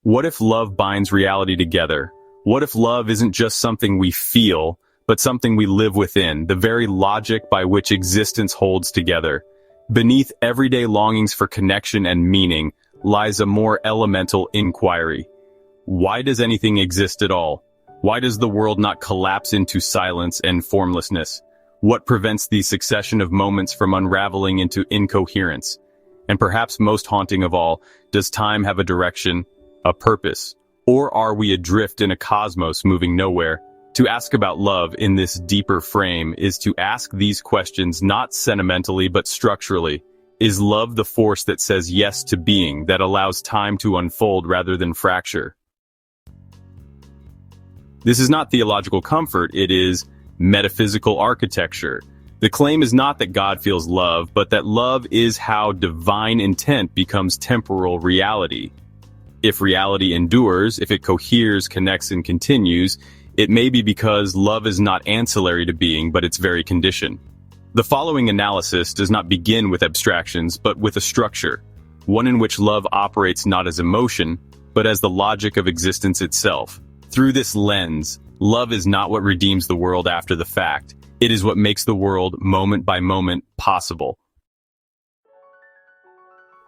What if love binds reality together? What if love isn't just something we feel, but something we live within, the very logic by which existence holds together? Beneath everyday longings for connection and meaning lies a more elemental inquiry. Why does anything exist at all? Why does the world not collapse into silence and formlessness? What prevents the succession of moments from unraveling into incoherence? And perhaps most haunting of all, does time have a direction, a purpose, or are we adrift in a cosmos moving nowhere? To ask about love in this deeper frame is to ask these questions not sentimentally but structurally. Is love the force that says yes to being, that allows time to unfold rather than fracture? This is not theological comfort, it is metaphysical architecture. The claim is not that God feels love, but that love is how divine intent becomes temporal reality. If reality endures, if it coheres, connects, and continues, it may be because love is not ancillary to being, but its very condition. The following analysis does not begin with abstractions, but with a structure, one in which love operates not as emotion, but as the logic of existence itself. Through this lens, love is not what redeems the world after the fact. It is what makes the world, moment by moment, possible.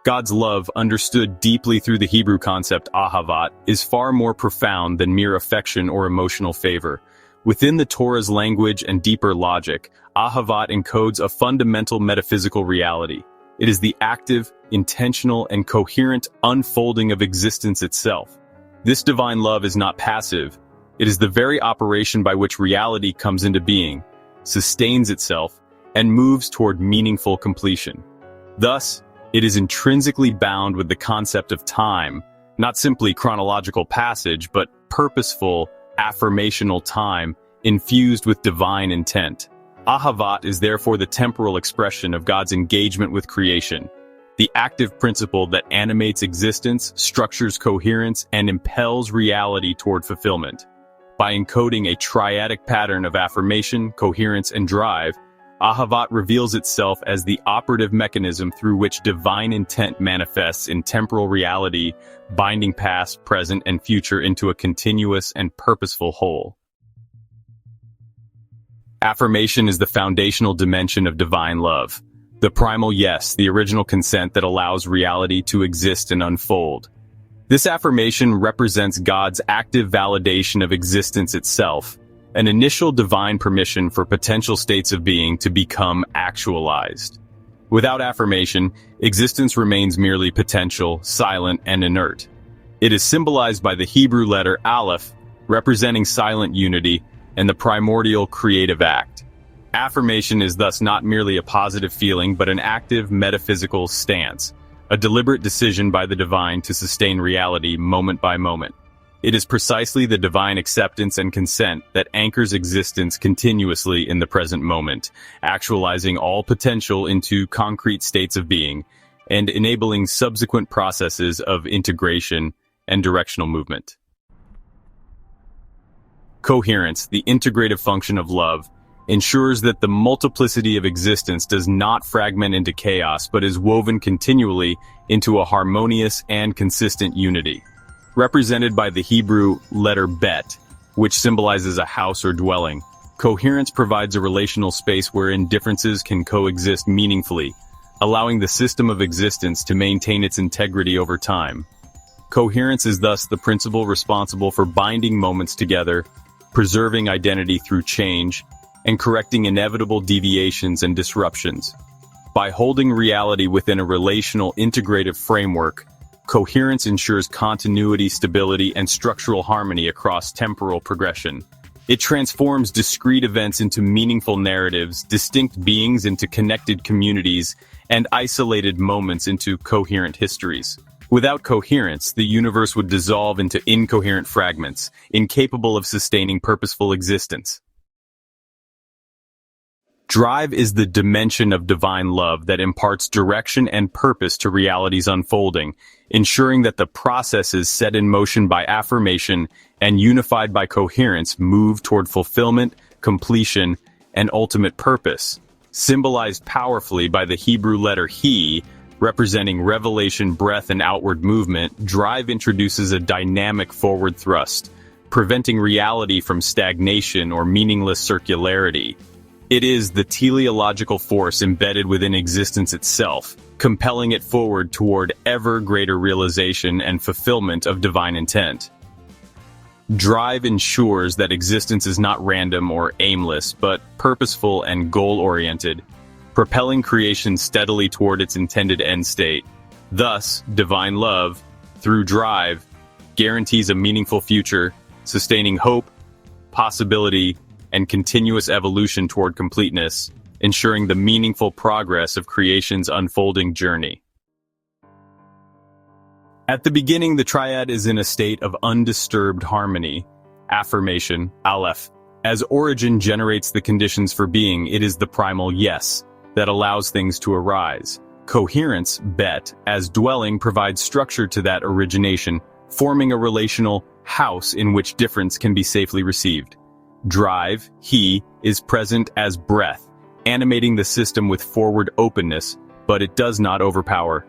God's love, understood deeply through the Hebrew concept ahavat, is far more profound than mere affection or emotional favor. Within the Torah's language and deeper logic, ahavat encodes a fundamental metaphysical reality. It is the active, intentional, and coherent unfolding of existence itself. This divine love is not passive. It is the very operation by which reality comes into being, sustains itself, and moves toward meaningful completion. Thus, it is intrinsically bound with the concept of time, not simply chronological passage, but purposeful, affirmational time infused with divine intent. Ahavat is therefore the temporal expression of God's engagement with creation, the active principle that animates existence, structures coherence, and impels reality toward fulfillment. By encoding a triadic pattern of affirmation, coherence, and drive, Ahavat reveals itself as the operative mechanism through which divine intent manifests in temporal reality, binding past, present, and future into a continuous and purposeful whole. Affirmation is the foundational dimension of divine love, the primal yes, the original consent that allows reality to exist and unfold. This affirmation represents God's active validation of existence itself, an initial divine permission for potential states of being to become actualized. Without affirmation, existence remains merely potential, silent, and inert. It is symbolized by the Hebrew letter aleph, representing silent unity, and the primordial creative act. Affirmation is thus not merely a positive feeling, but an active metaphysical stance, a deliberate decision by the divine to sustain reality moment by moment. It is precisely the divine acceptance and consent that anchors existence continuously in the present moment, actualizing all potential into concrete states of being, and enabling subsequent processes of integration and directional movement. Coherence, the integrative function of love, ensures that the multiplicity of existence does not fragment into chaos, but is woven continually into a harmonious and consistent unity. Represented by the Hebrew letter bet, which symbolizes a house or dwelling, coherence provides a relational space wherein differences can coexist meaningfully, allowing the system of existence to maintain its integrity over time. Coherence is thus the principle responsible for binding moments together, preserving identity through change, and correcting inevitable deviations and disruptions. By holding reality within a relational integrative framework, coherence ensures continuity, stability, and structural harmony across temporal progression. It transforms discrete events into meaningful narratives, distinct beings into connected communities, and isolated moments into coherent histories. Without coherence, the universe would dissolve into incoherent fragments, incapable of sustaining purposeful existence. Drive is the dimension of divine love that imparts direction and purpose to reality's unfolding, ensuring that the processes set in motion by affirmation and unified by coherence move toward fulfillment, completion, and ultimate purpose. Symbolized powerfully by the Hebrew letter he, Representing revelation, breath, and outward movement, drive introduces a dynamic forward thrust, preventing reality from stagnation or meaningless circularity. It is the teleological force embedded within existence itself, compelling it forward toward ever greater realization and fulfillment of divine intent. Drive ensures that existence is not random or aimless, but purposeful and goal-oriented, propelling creation steadily toward its intended end state. Thus, divine love, through drive, guarantees a meaningful future, sustaining hope, possibility, and continuous evolution toward completeness, ensuring the meaningful progress of creation's unfolding journey. At the beginning, the triad is in a state of undisturbed harmony. Affirmation, Aleph. As origin generates the conditions for being, it is the primal yes that allows things to arise. Coherence, Bet, as dwelling provides structure to that origination, forming a relational house in which difference can be safely received. Drive, He, is present as breath, animating the system with forward openness, but it does not overpower.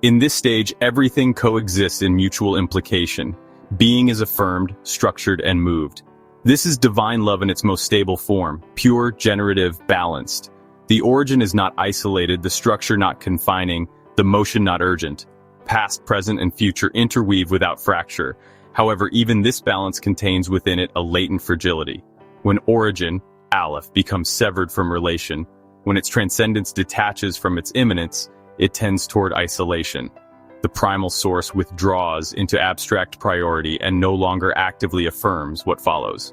In this stage, everything coexists in mutual implication. Being is affirmed, structured, and moved. This is divine love in its most stable form, pure, generative, balanced. The origin is not isolated, the structure not confining, the motion not urgent. Past, present, and future interweave without fracture. However, even this balance contains within it a latent fragility. When origin, Aleph, becomes severed from relation, when its transcendence detaches from its immanence, it tends toward isolation. The primal source withdraws into abstract priority and no longer actively affirms what follows.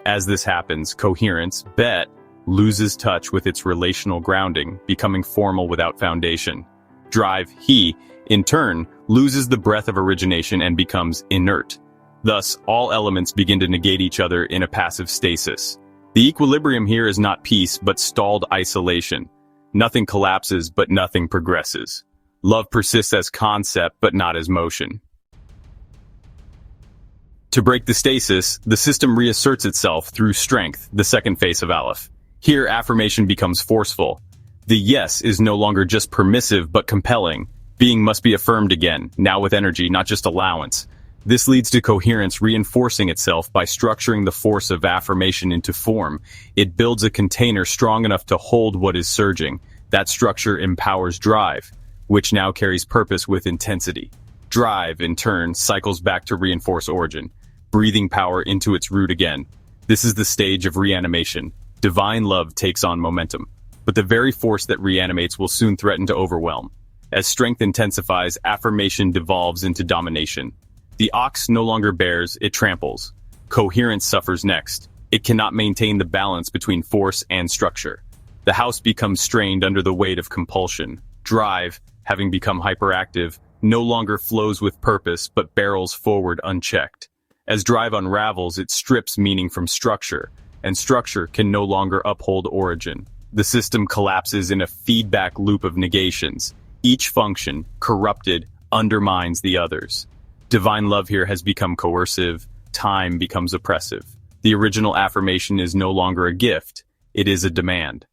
As this happens, coherence, Bet, loses touch with its relational grounding, becoming formal without foundation. Drive, He, in turn, loses the breath of origination and becomes inert. Thus, all elements begin to negate each other in a passive stasis. The equilibrium here is not peace, but stalled isolation. Nothing collapses, but nothing progresses. Love persists as concept, but not as motion. To break the stasis, the system reasserts itself through strength, the second face of Aleph. Here, affirmation becomes forceful. The yes is no longer just permissive, but compelling. Being must be affirmed again, now with energy, not just allowance. This leads to coherence reinforcing itself by structuring the force of affirmation into form. It builds a container strong enough to hold what is surging. That structure empowers drive, which now carries purpose with intensity. Drive, in turn, cycles back to reinforce origin, breathing power into its root again. This is the stage of reanimation. Divine love takes on momentum, but the very force that reanimates will soon threaten to overwhelm. As strength intensifies, affirmation devolves into domination. The ox no longer bears, it tramples. Coherence suffers next. It cannot maintain the balance between force and structure. The house becomes strained under the weight of compulsion. Drive, having become hyperactive, no longer flows with purpose but barrels forward unchecked. As drive unravels, it strips meaning from structure, and structure can no longer uphold origin. The system collapses in a feedback loop of negations. Each function, corrupted, undermines the others. Divine love here has become coercive, time becomes oppressive. The original affirmation is no longer a gift, it is a demand.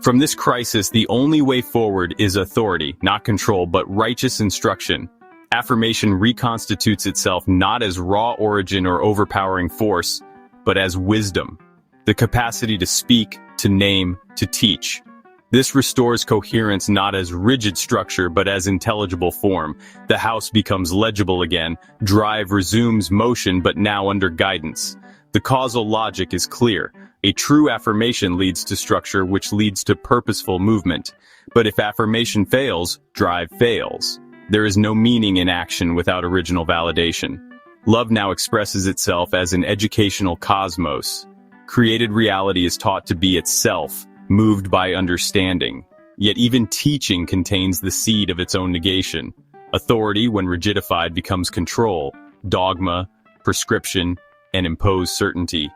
From this crisis, the only way forward is authority, not control, but righteous instruction. Affirmation reconstitutes itself not as raw origin or overpowering force, but as wisdom, the capacity to speak, to name, to teach. This restores coherence not as rigid structure, but as intelligible form. The house becomes legible again. Drive resumes motion, but now under guidance. The causal logic is clear. A true affirmation leads to structure, which leads to purposeful movement. But if affirmation fails, drive fails. There is no meaning in action without original validation. Love now expresses itself as an educational cosmos. Created reality is taught to be itself, moved by understanding. Yet even teaching contains the seed of its own negation. Authority, when rigidified, becomes control, dogma, prescription, and imposed certainty.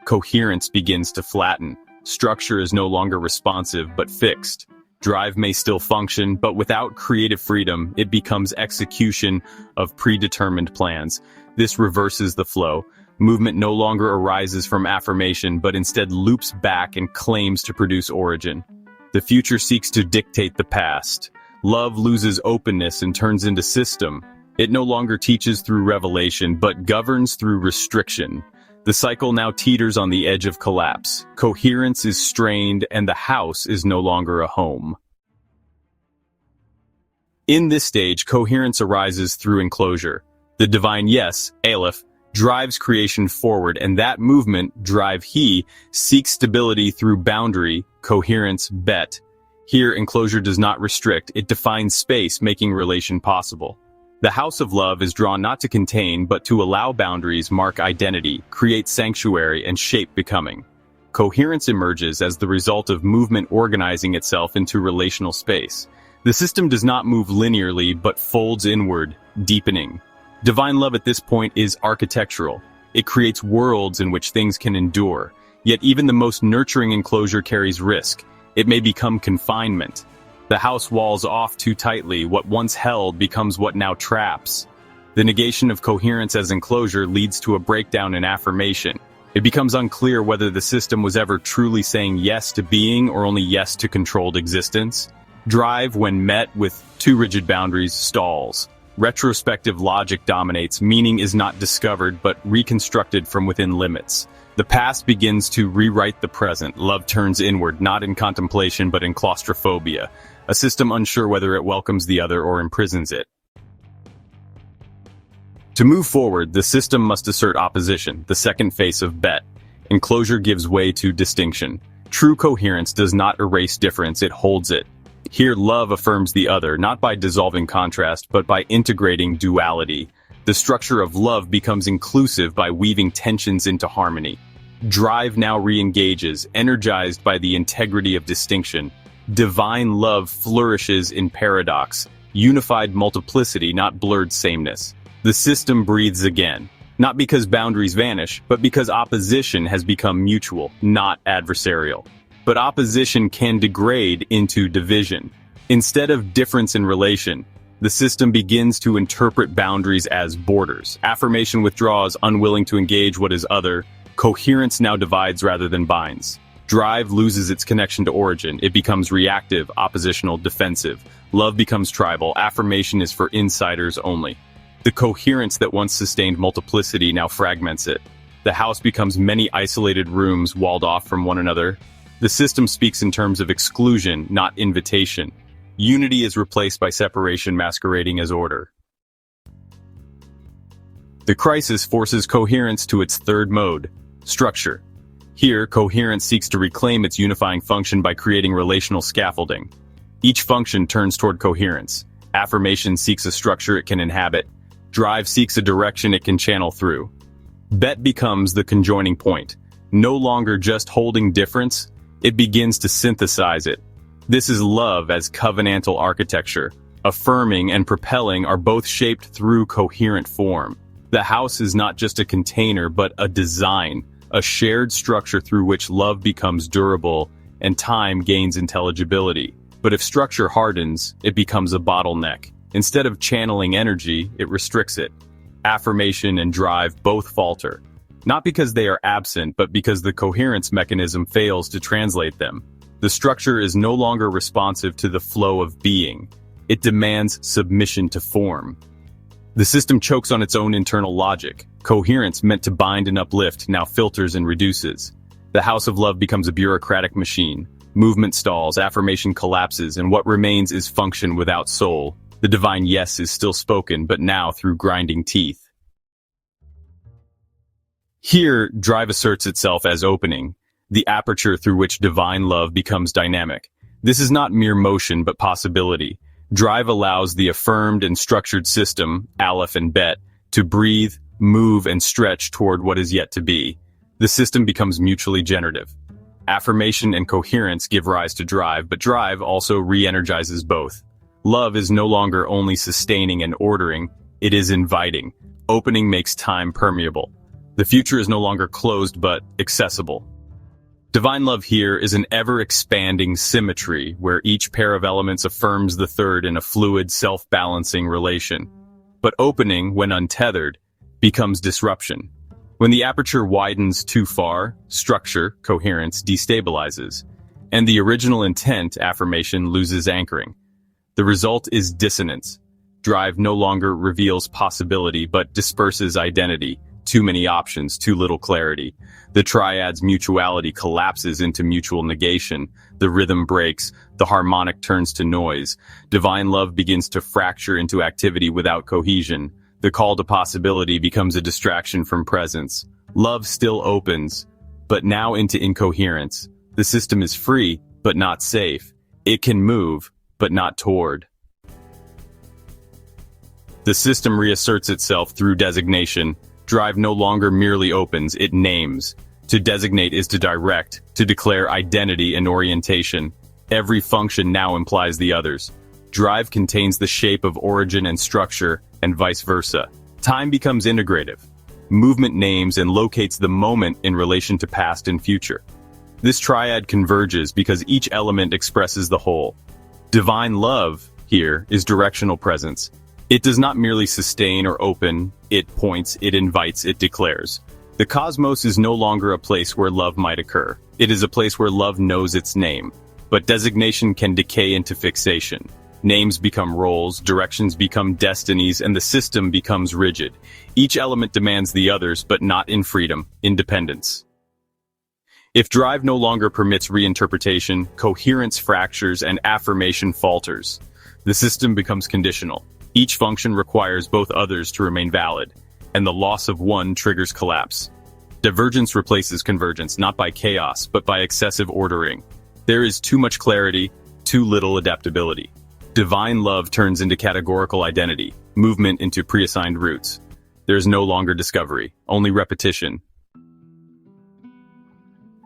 Coherence begins to flatten. Structure is no longer responsive, but fixed. Drive may still function, but without creative freedom, it becomes execution of predetermined plans. This reverses the flow. Movement no longer arises from affirmation, but instead loops back and claims to produce origin. The future seeks to dictate the past. Love loses openness and turns into system. It no longer teaches through revelation, but governs through restriction. The cycle now teeters on the edge of collapse. Coherence is strained, and the house is no longer a home. In this stage, coherence arises through enclosure. The divine yes, Aleph, drives creation forward, and that movement, drive he, seeks stability through boundary, coherence, bet. Here, enclosure does not restrict, it defines space, making relation possible. The house of love is drawn not to contain, but to allow boundaries mark identity, create sanctuary, and shape becoming. Coherence emerges as the result of movement organizing itself into relational space. The system does not move linearly, but folds inward, deepening. Divine love at this point is architectural. It creates worlds in which things can endure. Yet even the most nurturing enclosure carries risk. It may become confinement. The house walls off too tightly. What once held becomes what now traps. The negation of coherence as enclosure leads to a breakdown in affirmation. It becomes unclear whether the system was ever truly saying yes to being or only yes to controlled existence. Drive, when met with too rigid boundaries, stalls. Retrospective logic dominates. Meaning is not discovered, but reconstructed from within limits. The past begins to rewrite the present. Love turns inward, not in contemplation, but in claustrophobia. A system unsure whether it welcomes the other or imprisons it. To move forward, the system must assert opposition, the second face of bet. Enclosure gives way to distinction. True coherence does not erase difference, it holds it. Here, love affirms the other, not by dissolving contrast, but by integrating duality. The structure of love becomes inclusive by weaving tensions into harmony. Drive now re-engages, energized by the integrity of distinction. Divine love flourishes in paradox, unified multiplicity, not blurred sameness. The system breathes again, not because boundaries vanish, but because opposition has become mutual, not adversarial. But opposition can degrade into division. Instead of difference in relation, the system begins to interpret boundaries as borders. Affirmation withdraws, unwilling to engage what is other. Coherence now divides rather than binds. Drive loses its connection to origin. It becomes reactive, oppositional, defensive. Love becomes tribal. Affirmation is for insiders only. The coherence that once sustained multiplicity now fragments it. The house becomes many isolated rooms walled off from one another. The system speaks in terms of exclusion, not invitation. Unity is replaced by separation masquerading as order. The crisis forces coherence to its third mode, structure. Here, coherence seeks to reclaim its unifying function by creating relational scaffolding. Each function turns toward coherence. Affirmation seeks a structure it can inhabit. Drive seeks a direction it can channel through. Bet becomes the conjoining point. No longer just holding difference, it begins to synthesize it. This is love as covenantal architecture. Affirming and propelling are both shaped through coherent form. The house is not just a container, but a design, a shared structure through which love becomes durable and time gains intelligibility. But if structure hardens, it becomes a bottleneck. Instead of channeling energy, it restricts it. Affirmation and drive both falter. Not because they are absent, but because the coherence mechanism fails to translate them. The structure is no longer responsive to the flow of being. It demands submission to form. The system chokes on its own internal logic. Coherence, meant to bind and uplift, now filters and reduces. The house of love becomes a bureaucratic machine. Movement stalls, affirmation collapses, and what remains is function without soul. The divine yes is still spoken, but now through grinding teeth. Here, drive asserts itself as opening, the aperture through which divine love becomes dynamic. This is not mere motion, but possibility. Drive allows the affirmed and structured system, Aleph and Bet, to breathe, move, and stretch toward what is yet to be. The system becomes mutually generative. Affirmation and coherence give rise to drive, but drive also re-energizes both. Love is no longer only sustaining and ordering, it is inviting. Opening makes time permeable. The future is no longer closed, but accessible. Divine love here is an ever-expanding symmetry where each pair of elements affirms the third in a fluid, self-balancing relation. But opening, when untethered, becomes disruption. When the aperture widens too far, structure, coherence, destabilizes. and the original intent affirmation loses anchoring. The result is dissonance. Drive no longer reveals possibility but disperses identity. Too many options, too little clarity. The triad's mutuality collapses into mutual negation. The rhythm breaks, the harmonic turns to noise. Divine love begins to fracture into activity without cohesion. The call to possibility becomes a distraction from presence. Love still opens, but now into incoherence. The system is free, but not safe. It can move, but not toward. The system reasserts itself through designation. Drive no longer merely opens, it names. To designate is to direct, to declare identity and orientation. Every function now implies the others. Drive contains the shape of origin and structure, and vice versa. Time becomes integrative. Movement names and locates the moment in relation to past and future. This triad converges because each element expresses the whole. Divine love, here, is directional presence. It does not merely sustain or open, it points, it invites, it declares. The cosmos is no longer a place where love might occur. It is a place where love knows its name. But designation can decay into fixation. Names become roles, directions become destinies, and the system becomes rigid. Each element demands the others, but not in freedom, independence. If drive no longer permits reinterpretation, coherence fractures and affirmation falters. The system becomes conditional. Each function requires both others to remain valid, and the loss of one triggers collapse. Divergence replaces convergence, not by chaos, but by excessive ordering. There is too much clarity, too little adaptability. Divine love turns into categorical identity, movement into preassigned routes. There is no longer discovery, only repetition.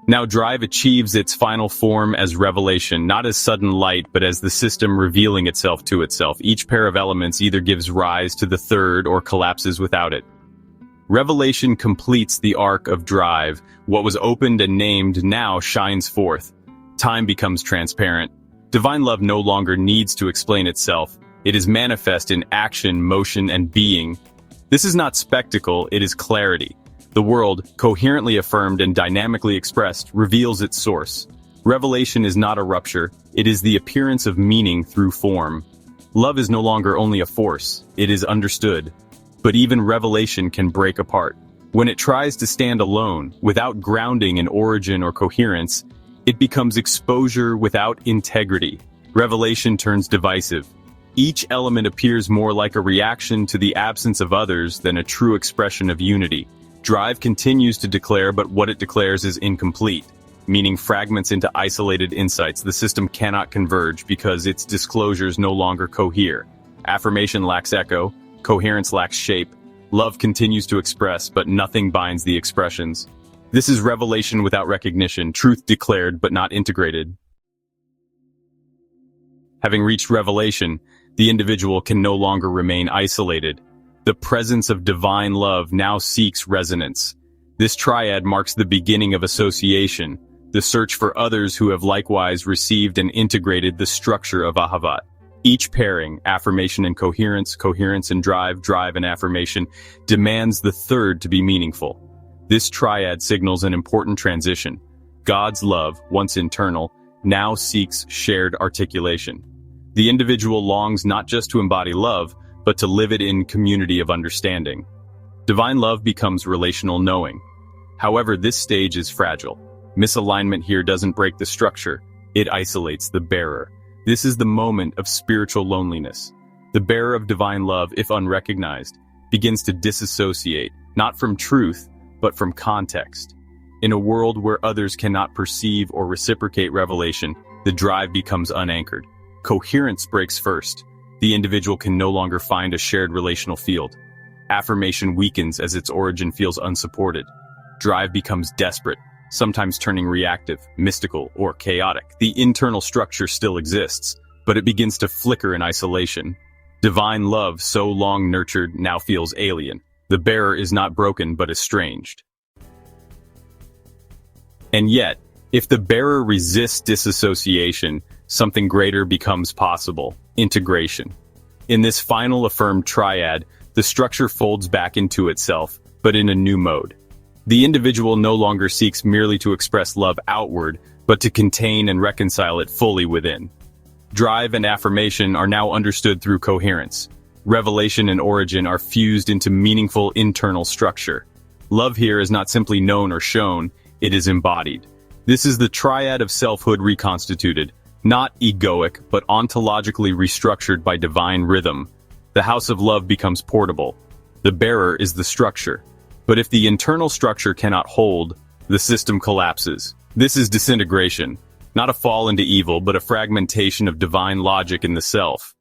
Now drive achieves its final form as revelation, not as sudden light, but as the system revealing itself to itself. Each pair of elements either gives rise to the third or collapses without it. Revelation completes the arc of drive. What was opened and named now shines forth. Time becomes transparent. Divine love no longer needs to explain itself. It is manifest in action, motion, and being. This is not spectacle, it is clarity. The world, coherently affirmed and dynamically expressed, reveals its source. Revelation is not a rupture, it is the appearance of meaning through form. Love is no longer only a force, it is understood. But even revelation can break apart. When it tries to stand alone, without grounding in origin or coherence, it becomes exposure without integrity. Revelation turns divisive. Each element appears more like a reaction to the absence of others than a true expression of unity. Drive continues to declare, but what it declares is incomplete, meaning fragments into isolated insights. The system cannot converge because its disclosures no longer cohere. Affirmation lacks echo, coherence lacks shape. Love continues to express, but nothing binds the expressions. This is revelation without recognition, truth declared but not integrated. Having reached revelation, the individual can no longer remain isolated. The presence of divine love now seeks resonance. This triad marks the beginning of association, the search for others who have likewise received and integrated the structure of Ahavat. Each pairing, affirmation and coherence, coherence and drive, drive and affirmation, demands the third to be meaningful. This triad signals an important transition. God's love, once internal, now seeks shared articulation. The individual longs not just to embody love, but to live it in community of understanding. Divine love becomes relational knowing. However, this stage is fragile. Misalignment here doesn't break the structure, it isolates the bearer. This is the moment of spiritual loneliness. The bearer of divine love, if unrecognized, begins to disassociate, not from truth, but from context. In a world where others cannot perceive or reciprocate revelation, the drive becomes unanchored. Coherence breaks first. The individual can no longer find a shared relational field. Affirmation weakens as its origin feels unsupported. Drive becomes desperate, sometimes turning reactive, mystical, or chaotic. The internal structure still exists, but it begins to flicker in isolation. Divine love, so long nurtured, now feels alien. The bearer is not broken but estranged. And yet, if the bearer resists disassociation, something greater becomes possible: integration. In this final affirmed triad, the structure folds back into itself, but in a new mode. The individual no longer seeks merely to express love outward, but to contain and reconcile it fully within. Drive and affirmation are now understood through coherence. Revelation and origin are fused into meaningful internal structure. Love here is not simply known or shown, it is embodied. This is the triad of selfhood reconstituted, not egoic, but ontologically restructured by divine rhythm. The house of love becomes portable. The bearer is the structure. But if the internal structure cannot hold, the system collapses. This is disintegration, not a fall into evil, but a fragmentation of divine logic in the self.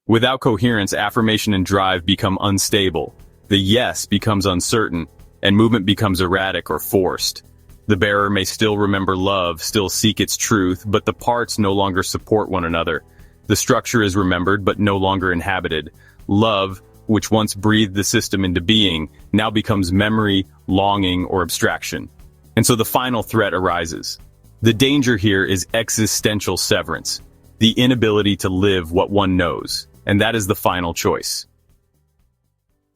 Without coherence, affirmation and drive become unstable. The yes becomes uncertain, and movement becomes erratic or forced. The bearer may still remember love, still seek its truth, but the parts no longer support one another. The structure is remembered, but no longer inhabited. Love, which once breathed the system into being, now becomes memory, longing, or abstraction. And so the final threat arises. The danger here is existential severance, the inability to live what one knows, and that is the final choice.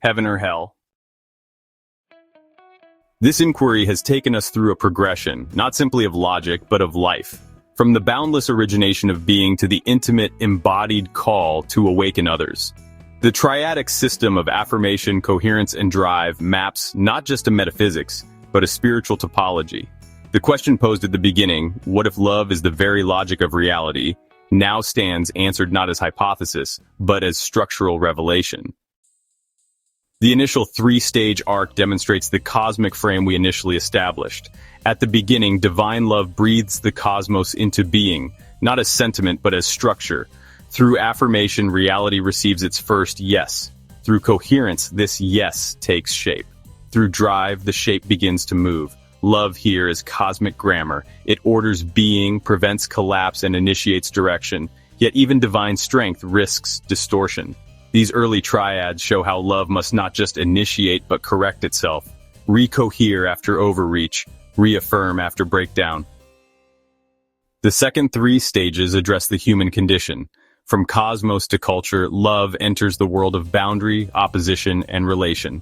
Heaven or hell? This inquiry has taken us through a progression, not simply of logic, but of life. From the boundless origination of being to the intimate, embodied call to awaken others. The triadic system of affirmation, coherence, and drive maps not just to metaphysics, but a spiritual topology. The question posed at the beginning, what if love is the very logic of reality, now stands answered not as hypothesis, but as structural revelation. The initial three-stage arc demonstrates the cosmic frame we initially established. At the beginning, divine love breathes the cosmos into being, not as sentiment but as structure. Through affirmation, reality receives its first yes. Through coherence, this yes takes shape. Through drive, the shape begins to move. Love here is cosmic grammar. It orders being, prevents collapse, and initiates direction. Yet even divine strength risks distortion. These early triads show how love must not just initiate but correct itself, recohere after overreach, reaffirm after breakdown. The second three stages address the human condition. From cosmos to culture, love enters the world of boundary, opposition, and relation.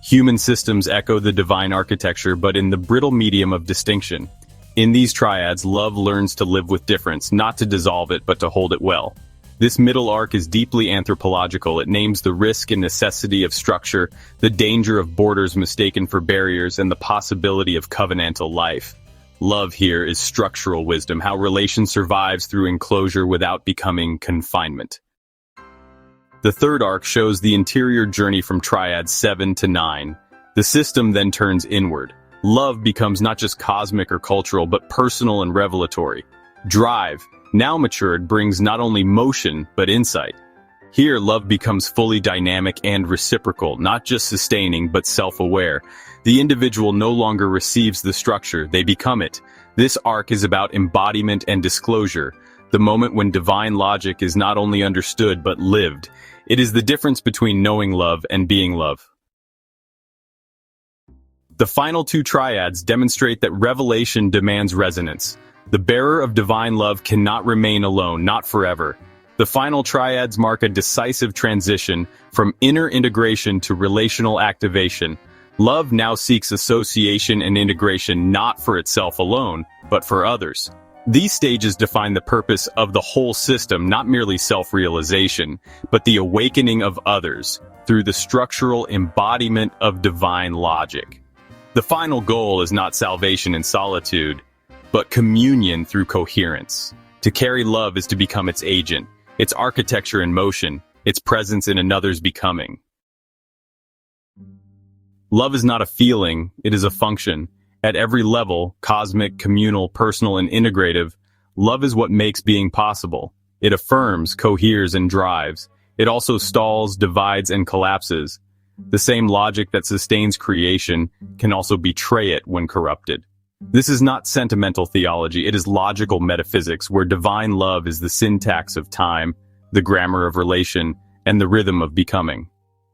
Human systems echo the divine architecture, but in the brittle medium of distinction. In these triads, love learns to live with difference, not to dissolve it, but to hold it well. This middle arc is deeply anthropological. It names the risk and necessity of structure, the danger of borders mistaken for barriers, and the possibility of covenantal life. Love here is structural wisdom, how relation survives through enclosure without becoming confinement. The third arc shows the interior journey from triad 7 to 9. The system then turns inward. Love becomes not just cosmic or cultural, but personal and revelatory. Drive, now matured, brings not only motion, but insight. Here, love becomes fully dynamic and reciprocal, not just sustaining, but self-aware. The individual no longer receives the structure, they become it. This arc is about embodiment and disclosure, the moment when divine logic is not only understood, but lived. It is the difference between knowing love and being love. The final two triads demonstrate that revelation demands resonance. The bearer of divine love cannot remain alone, not forever. The final triads mark a decisive transition from inner integration to relational activation. Love now seeks association and integration not for itself alone, but for others. These stages define the purpose of the whole system, not merely self-realization, but the awakening of others through the structural embodiment of divine logic. The final goal is not salvation in solitude, but communion through coherence. To carry love is to become its agent, its architecture in motion, its presence in another's becoming. Love is not a feeling, it is a function. At every level, cosmic, communal, personal, and integrative, love is what makes being possible. It affirms, coheres, and drives. It also stalls, divides, and collapses. The same logic that sustains creation can also betray it when corrupted. This is not sentimental theology, it is logical metaphysics where divine love is the syntax of time, the grammar of relation, and the rhythm of becoming.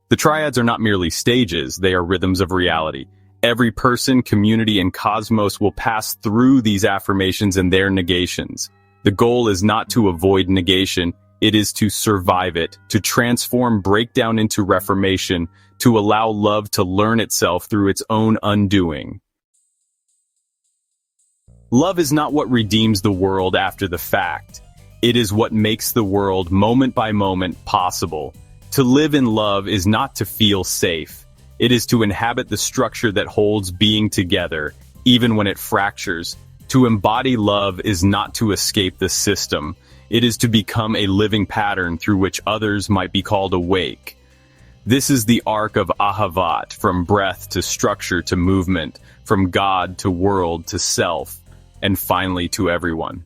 The triads are not merely stages, they are rhythms of reality. Every person, community, and cosmos will pass through these affirmations and their negations. The goal is not to avoid negation, it is to survive it, to transform breakdown into reformation, to allow love to learn itself through its own undoing. Love is not what redeems the world after the fact. It is what makes the world moment by moment possible. To live in love is not to feel safe. It is to inhabit the structure that holds being together, even when it fractures. To embody love is not to escape the system. It is to become a living pattern through which others might be called awake. This is the arc of Ahavat, from breath to structure to movement, from God to world to self, and finally to everyone.